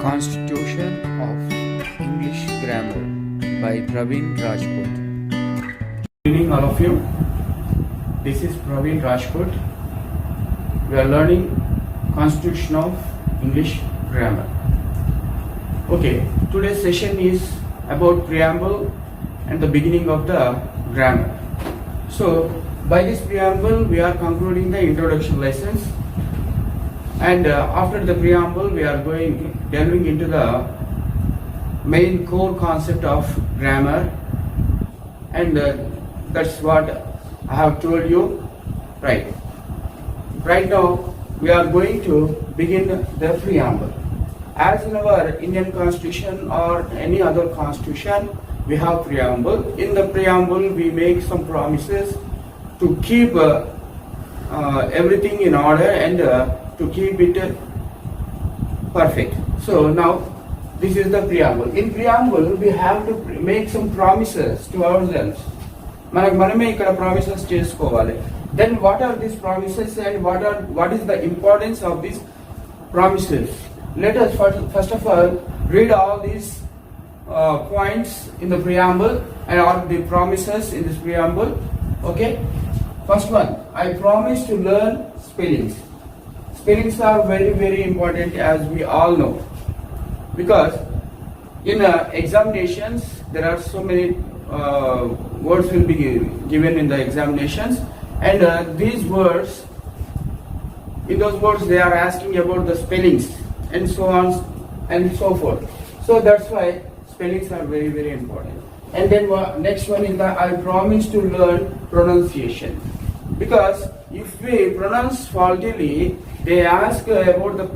Constitution of English Grammar by Praveen Rajput. Good evening, all of you. This is Praveen Rajput. We are learning Constitution of English Grammar. Okay, today's session is about preamble and the beginning of the grammar. So, by this preamble, we are concluding the introduction lessons. And after the preamble, we are delving into the main core concept of grammar, and that's what I have told you. Right now, we are going to begin the preamble. As in our Indian Constitution or any other constitution, we have preamble. In the preamble, we make some promises to keep everything in order and to keep it perfect. So now this is the preamble. In preamble we have to make some promises to ourselves. మనమే ఇక్కడ promises చేసుకోవాలి. Then what are these promises and what is the importance of these promises? Let us first of all read all these points in the preamble and all the promises in this preamble. Okay, first one, I promise to learn spellings. Spellings are very important, as we all know, because in examinations there are so many words will be given in the examinations, and these words, in those words they are asking about the spellings and so on and so forth. So that's why spellings are very important. And then next one is that I promise to learn pronunciation, because if we pronounce faultily, they ask about the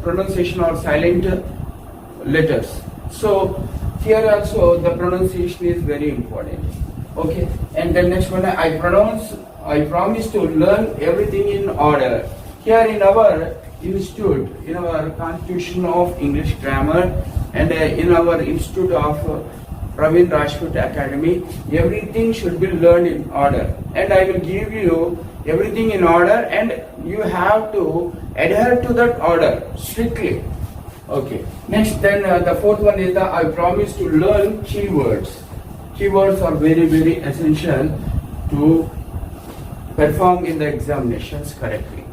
pronunciation or silent letters. So here also the pronunciation is very important. Okay, and then next one, I promise to learn everything in order. Here in our institute, in our Constitution of English Grammar, and in our institute of Praveen Rajput Academy, everything should be learned in order, and I will give you everything in order, and you have to adhere to that order strictly. Okay, next, then the fourth one is that I promise to learn keywords. Keywords are very essential to perform in the examinations correctly,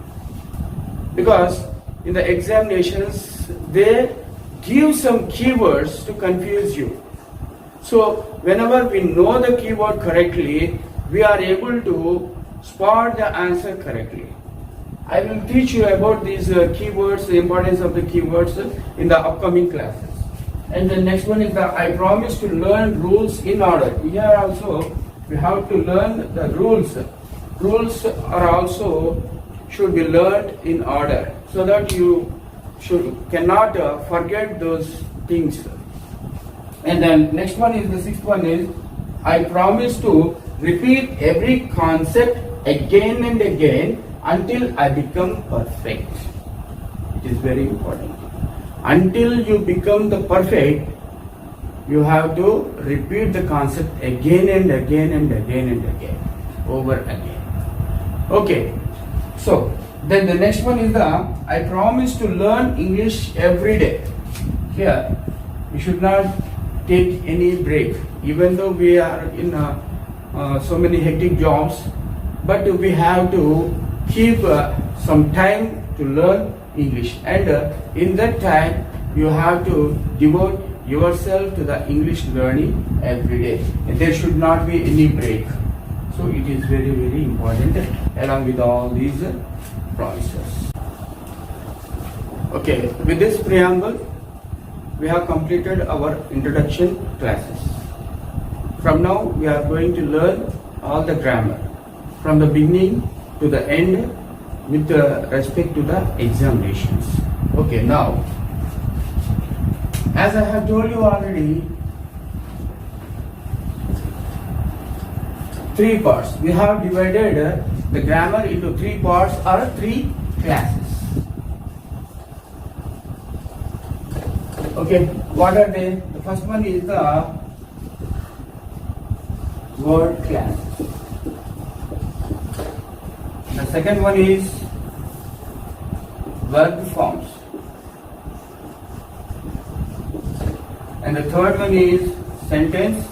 because in the examinations they give some keywords to confuse you. So whenever we know the keyword correctly, we are able to spot the answer correctly. I will teach you about these keywords, the importance of the keywords in the upcoming classes. And the next one is that I promise to learn rules in order. Here also we have to learn the rules. Rules are also should be learned in order, so that you cannot forget those things. And then next one is, the sixth one is, I promise to repeat every concept again and again until I become perfect. It is very important. Until you become the perfect, you have to repeat the concept again and again and again and again, over again. Okay, so then the next one is the I promise to learn English every day. Here we should not take any break, even though we are in so many hectic jobs, but we have to keep some time to learn English, and in that time you have to devote yourself to the English learning every day, and there should not be any break. So it is very important, along with all these promises. Okay, with this preamble we have completed our introduction classes. From now we are going to learn all the grammar from the beginning to the end with respect to the examinations. Okay, now as I have told you already, three parts. We have divided the grammar into three parts or three classes. Okay, what are they? The first one is the word class. The second one is verb forms. And the third one is sentence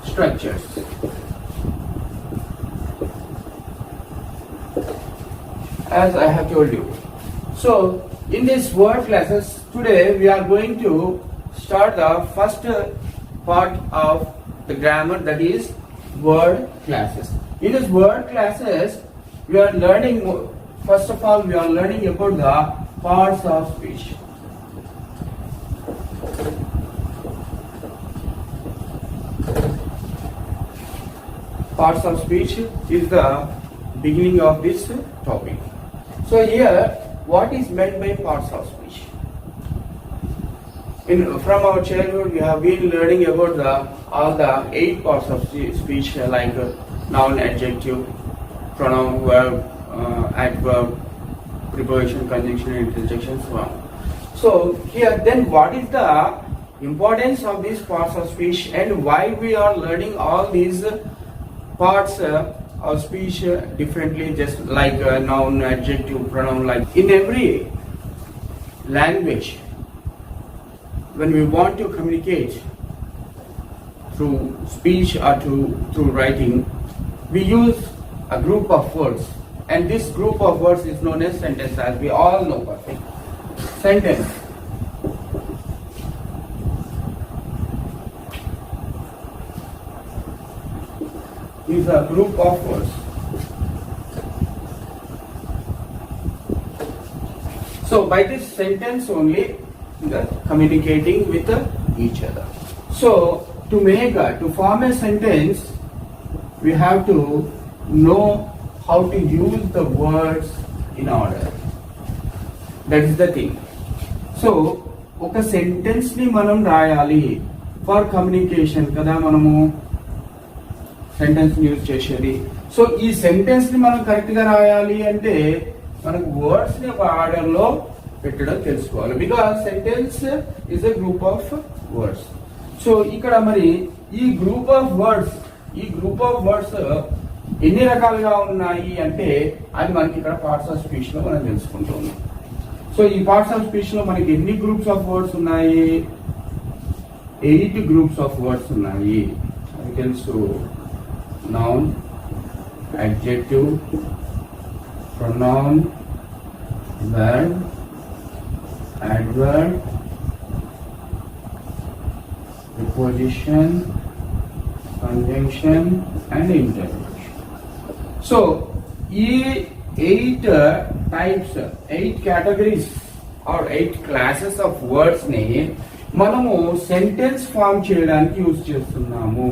structures. As I have told you. So in this word classes today we are going to start the first part of the grammar, that is word classes. In this word classes we are learning, first of all we are learning about the parts of speech. Parts of speech is the beginning of this topic. So here, what is meant by parts of speech? From our childhood, we have been learning about all the 8 parts of speech, like noun, adjective, pronoun, verb, adverb, preposition, conjunction, interjection, so on. So here, then what is the importance of these parts of speech and why we are learning all these parts of speech differently, just like noun, adjective, pronoun. Like in every language, when we want to communicate through speech or through writing, we use a group of words, and this group of words is known as sentence, as we all know perfect. Sentence is a group of words. So by this sentence only, the communicating with each other. So to form a sentence, we have to know how to use the words in order. That is the thing. So ఒక sentence ని మనం రాయాలి for communication కదా మనము sentence use చేసేది. So ఈ sentence ని మనం కరెక్ట్ గా రాయాలి అంటే మనకు వర్డ్స్ ని ఒక ఆర్డర్ లో పెట్టడం తెలుసుకోవాలి. Because sentence is a group of words. So ఇక్కడ మరి ఈ గ్రూప్ ఆఫ్ వర్డ్స్ ఎన్ని రకాలుగా ఉన్నాయి అంటే అది మనకి ఇక్కడ పార్ట్స్ ఆఫ్ స్పీచ్ లో మనం తెలుసుకుంటూ ఉన్నాం. సో ఈ పార్ట్స్ ఆఫ్ స్పీచ్ లో మనకి ఎన్ని గ్రూప్స్ ఆఫ్ వర్డ్స్ ఉన్నాయి? 8 గ్రూప్స్ ఆఫ్ వర్డ్స్ ఉన్నాయి. అది తెలుసు. Noun, adjective, pronoun, verb, adverb, preposition, conjunction and interjection. So, ఈ 8 types, 8 categories or 8 classes of words ని మనము సెంటెన్స్ ఫామ్ చేయడానికి యూజ్ చేస్తున్నాము.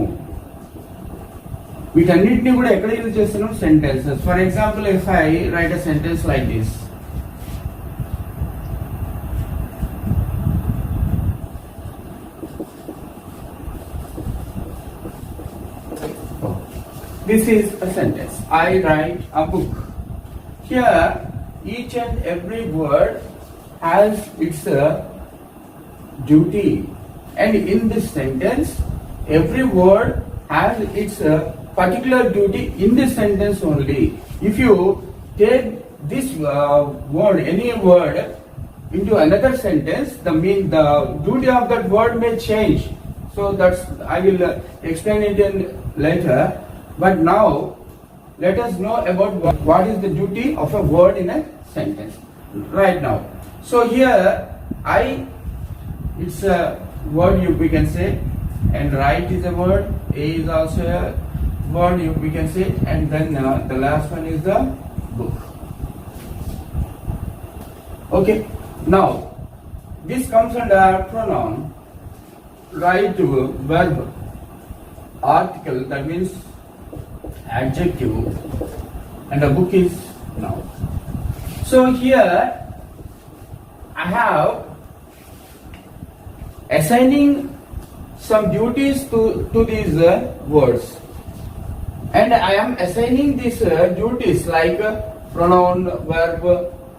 వీటన్నిటిని కూడా ఎక్కడ యూజ్ చేస్తున్నాం? Sentences. For example, if I right a sentence like this, this is a sentence. I write a book. Here, each and every word has its duty, and in this sentence, every word has its particular duty in this sentence only. If you take this word, any word, into another sentence, the duty of that word may change. So I will explain it later. But now, let us know about what is the duty of a word in a sentence right now. So here, it's a word we can say, and write is a word, a is also a word we can say, and then the last one is the book. Okay, now this comes under pronoun, right verb, article, that means adjective, and the book is noun. So here I have assigning some duties to these words, and I am assigning these duties like pronoun, verb,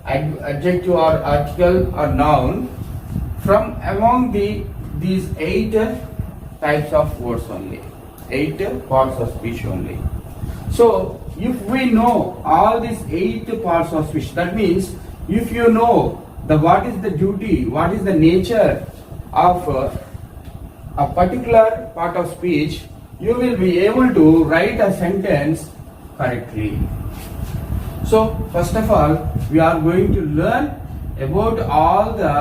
adjective or article or noun from among these 8 types of words only, 8 parts of speech only. So if we know all these 8 parts of speech, that means if you know what is the duty, what is the nature of a particular part of speech, you will be able to write a sentence correctly. So first of all, we are going to learn about all the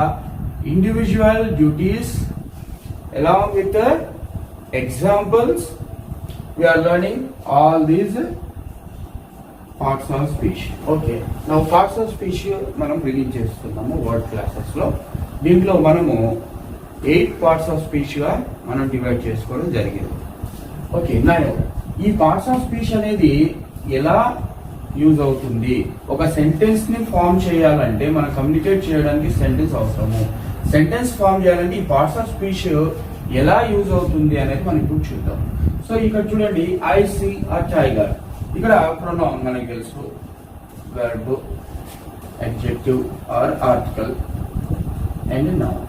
individual duties along with the examples. We are learning all these parts of speech. Okay, now parts of speech మనం begin చేస్తున్నాము word classes లో. దీంట్లో మనము 8 parts of speech గా మనం divide చేసుకోవడం జరిగింది. Okay, నా ఈ పార్ట్స్ ఆఫ్ స్పీచ్ అనేది ఎలా యూజ్ అవుతుంది? ఒక సెంటెన్స్ ని ఫామ్ చేయాలంటే మనం కమ్యూనికేట్ చేయడానికి సెంటెన్స్ అవసరము. సెంటెన్స్ ఫామ్ చేయాలంటే ఈ పార్ట్స్ ఆఫ్ స్పీచ్ ఎలా యూజ్ అవుతుంది అనేది మనం ఇప్పుడు చూద్దాం. సో ఇక్కడ చూడండి, ఐ సీ అ టైగర్. ఇక్కడ ప్రొనౌన్ మనకి తెలుసు, verb, adjective or article and noun.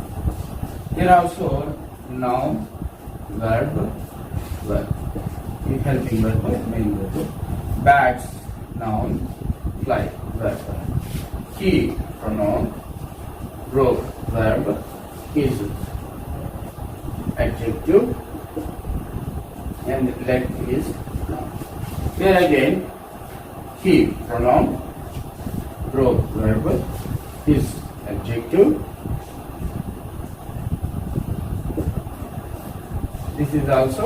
Here also noun, verb, helping verb, main verb. Bats, noun, fly, verb. He, pronoun. Rope, verb. His, adjective. And leg is noun. Here again, he, pronoun. Rope, verb. His, adjective. This is also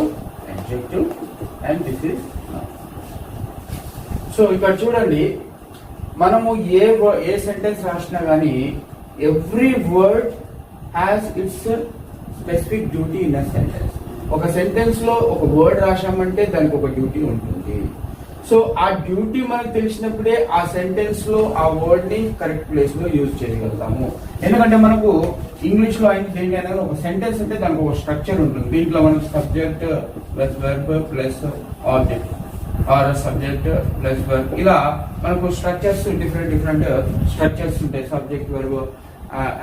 adjective and this is noun. So ఇక్కడ చూడండి, మనము ఏ sentence రాసినా కానీ every word has its specific duty in a sentence. ఒక sentence లో ఒక word రాసామంటే దానికి ఒక డ్యూటీ ఉంటుంది. సో ఆ డ్యూటీ మనకు తెలిసినప్పుడే ఆ సెంటెన్స్ లో ఆ వర్డ్ ని కరెక్ట్ ప్లేస్ లో యూజ్ చేయగలుగుతాము. ఎందుకంటే మనకు ఇంగ్లీష్ లో అయిన దేనికైనా ఒక సెంటెన్స్ అంటే దానికి ఒక స్ట్రక్చర్ ఉంటుంది. దీంట్లో మనకు subject plus verb plus object or subject plus verb, ఇలా మనకు స్ట్రక్చర్స్ డిఫరెంట్ స్ట్రక్చర్స్ ఉంటాయి. సబ్జెక్ట్ వెర్బ్,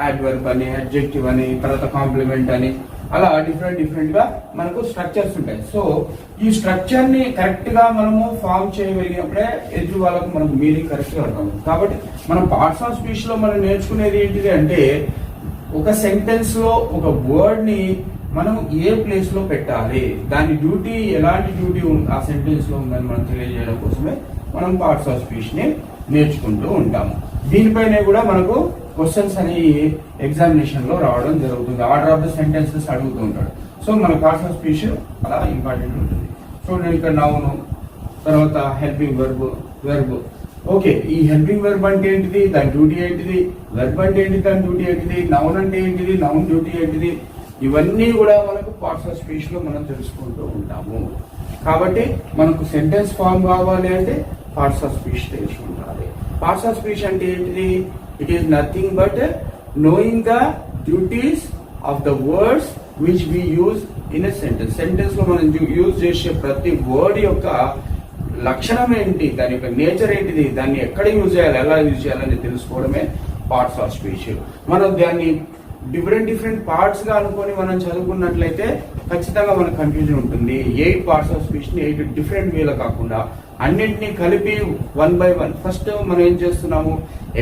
యాడ్వర్బ్ అని, అడ్జెక్టివ్ అని, తర్వాత కాంప్లిమెంట్ అని, అలా డిఫరెంట్ గా మనకు స్ట్రక్చర్స్ ఉంటాయి. సో ఈ స్ట్రక్చర్ ని కరెక్ట్ గా మనము ఫామ్ చేయగలిగినప్పుడే ఎదుటి వాళ్ళకు మనకు మీనింగ్ కరెక్ట్ గా అర్థం. కాబట్టి మనం పార్ట్స్ ఆఫ్ స్పీచ్ లో మనం నేర్చుకునేది ఏంటిది అంటే, ఒక సెంటెన్స్ లో ఒక వర్డ్ ని మనం ఏ ప్లేస్ లో పెట్టాలి, దాని డ్యూటీ ఎలాంటి డ్యూటీ ఆ సెంటెన్స్ లో ఉందని మనం తెలియజేయడం కోసమే మనం పార్ట్స్ ఆఫ్ స్పీచ్ ని నేర్చుకుంటూ ఉంటాము. దీనిపైనే కూడా మనకు క్వశ్చన్స్ అనేవి ఎగ్జామినేషన్ లో రావడం జరుగుతుంది. ఆర్డర్ ఆఫ్ ద సెంటెన్సెస్ అడుగుతూ ఉంటాడు. సో మన పార్ట్స్ ఆఫ్ స్పీచ్ అలా ఇంపార్టెంట్ ఉంటుంది. చూడండి, ఇక్కడ నౌన్, తర్వాత హెల్పింగ్ వెర్బ్. ఓకే, ఈ హెల్పింగ్ వెర్బ్ అంటే ఏంటిది, దాని డ్యూటీ ఏంటిది, వెర్బ్ అంటే ఏంటిది, దాని డ్యూటీ ఏంటిది, నౌన్ అంటే ఏంటిది, నౌన్ డ్యూటీ ఏంటిది, ఇవన్నీ కూడా మనకు పార్ట్స్ ఆఫ్ స్పీచ్ లో మనం తెలుసుకుంటూ ఉంటాము. కాబట్టి మనకు సెంటెన్స్ ఫామ్ కావాలి అంటే పార్ట్స్ ఆఫ్ స్పీచ్ తెలిసి ఉండాలి. పార్ట్స్ ఆఫ్ స్పీచ్ అంటే ఏంటిది? It is nothing but knowing the duties of the words which we use in a sentence. Sentence లో మనం యూజ్ చేసే ప్రతి వర్డ్ యొక్క లక్షణం ఏంటి, దాని యొక్క నేచర్ ఏంటిది, దాన్ని ఎక్కడ యూజ్ చేయాలి, ఎలా యూజ్ చేయాలని తెలుసుకోవడమే పార్ట్స్ ఆఫ్ స్పీచ్. మనం దాన్ని డిఫరెంట్ పార్ట్స్ గా అనుకొని మనం చదువుకున్నట్లయితే ఖచ్చితంగా మనకు కన్ఫ్యూజన్ ఉంటుంది. 8 పార్ట్స్ ఆఫ్ స్పీచ్ ని 8 డిఫరెంట్ వేలో కాకుండా అన్నింటినీ కలిపి 1 by 1 ఫస్ట్ మనం ఏం చేస్తున్నాము,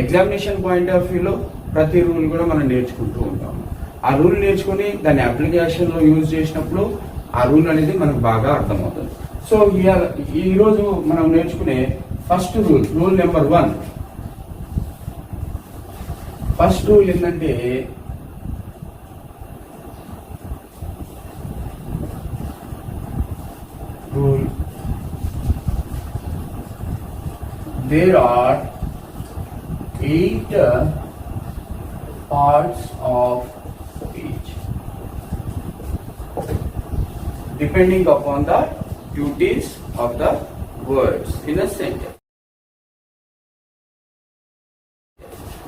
ఎగ్జామినేషన్ పాయింట్ ఆఫ్ వ్యూలో ప్రతి రూల్ కూడా మనం నేర్చుకుంటూ ఉంటాము. ఆ రూల్ నేర్చుకుని దాన్ని అప్లికేషన్ లో యూజ్ చేసినప్పుడు ఆ రూల్ అనేది మనకు బాగా అర్థమవుతుంది. సో ఈ రోజు మనం నేర్చుకునే first rule number 1. First rule ఏంటంటే, rule, there are 8 parts of speech depending upon the duties of the words in a sentence.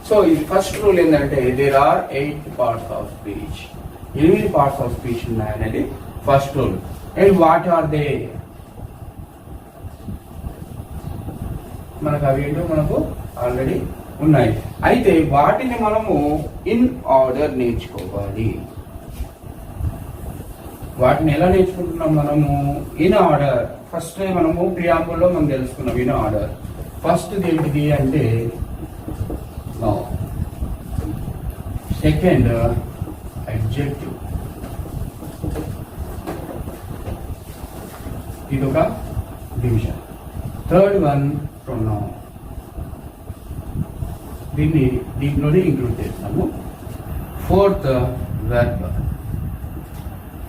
So the first rule ఏంటంటే, there are 8 parts of speech. 8 parts of speech ఉన్నాయనేది first rule. And what are they? మనకు అవి ఏంటో మనకు already ఉన్నాయి. అయితే వాటిని మనము ఇన్ ఆర్డర్ నేర్చుకోవాలి. వాటిని ఎలా నేర్చుకుంటున్నాం మనము? In order. ఫస్ట్ మనము ప్రియాంబుల్లో మనం తెలుసుకున్నాం ఇన్ ఆర్డర్. ఫస్ట్ ఏంటిది అంటే నౌన్. Second, adjective. ఇదొక డివిజన్. Third one pronoun. దీంట్లోనే ఇంక్లూడ్ చేస్తాము. Fourth verb.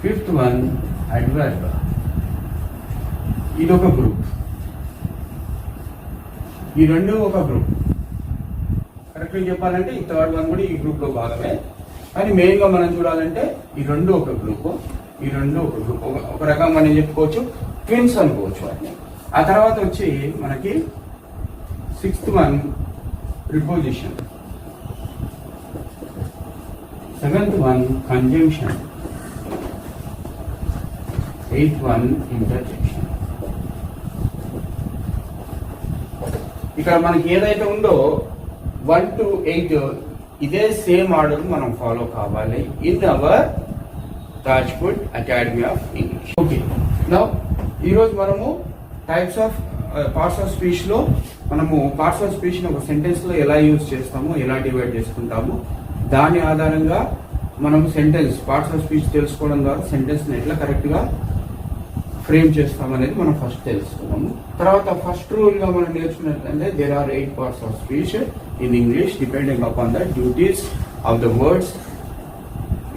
Fifth one adverb. ఇదొక గ్రూప్. ఈ రెండు ఒక గ్రూప్. కరెక్ట్గా చెప్పాలంటే ఈ థర్డ్ వన్ కూడా ఈ గ్రూప్ లో భాగమే. కానీ మెయిన్ గా మనం చూడాలంటే ఈ రెండు ఒక గ్రూప్. ఈ రెండు ఒక గ్రూప్. ఒక రకంగా మనం చెప్పుకోవచ్చు ట్విన్స్ అనుకోవచ్చు వాటిని. ఆ తర్వాత వచ్చి మనకి sixth one preposition. Seventh one conjunction. Eighth one interjection. ఇక్కడ మనకి ఏదైతే ఉందో 1 to 8 ఇదే సేమ్ ఆర్డర్ మనం ఫాలో కావాలి in our Rajkot academy of English. Okay, now ఈరోజు మనము types of parts of speech లో మనము పార్ట్స్ ఆఫ్ స్పీచ్ ని ఒక సెంటెన్స్ లో ఎలా యూజ్ చేస్తాము, ఎలా డివైడ్ చేసుకుంటాము, దాని ఆధారంగా మనము సెంటెన్స్ పార్ట్స్ ఆఫ్ స్పీచ్ తెలుసుకోవడం ద్వారా సెంటెన్స్ ని ఎట్లా కరెక్ట్ గా ఫ్రేమ్ చేస్తాం అనేది మనం ఫస్ట్ తెలుసుకున్నాము. తర్వాత ఫస్ట్ రూల్ గా మనం నేర్చుకున్నట్లయితే there are 8 parts of speech in English depending upon the duties of the words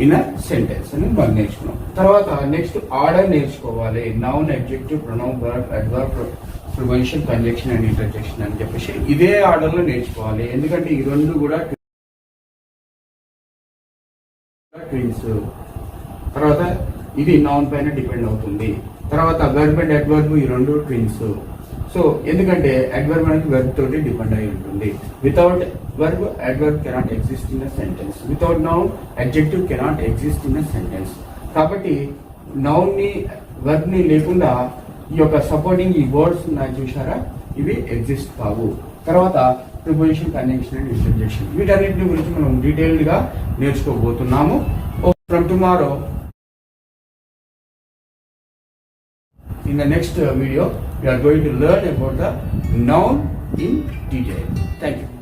in a sentence అని మనం నేర్చుకున్నాం. తర్వాత నెక్స్ట్ ఆర్డర్ నేర్చుకోవాలి. Noun, adjective, pronoun, verb, adverb, preposition, conjunction and interjection అని చెప్పేసి ఇదే ఆర్డర్ లో నేర్చుకోవాలి. ఎందుకంటే ఈ రెండు కూడా ట్విన్స్. తర్వాత ఇది నౌన్ పైన డిపెండ్ అవుతుంది. తర్వాత వెర్బ్ అండ్ అడ్వర్బ్ ఈ రెండు ట్విన్స్. సో ఎందుకంటే అడ్వర్బ్ అనేది వెర్బ్ తోటి డిపెండ్ అయి ఉంటుంది. Without verb adverb cannot exist in a sentence. Without noun adjective cannot exist in a sentence. కాబట్టి నౌన్ ని వెర్బ్ ని లేకుండా ఈ యొక్క సపోర్టింగ్ ఈ వర్డ్స్ ఉన్నాయి చూసారా, ఇవి ఎగ్జిస్ట్ కావు. తర్వాత ప్రిపోజిషన్, కంజంక్షన్ అండ్ ఇంటర్జెక్షన్ వీటన్నిటిని గురించి మనం డీటెయిల్డ్ గా నేర్చుకోబోతున్నాము. From tomorrow in the next video we are going to learn about the noun in detail. Thank you.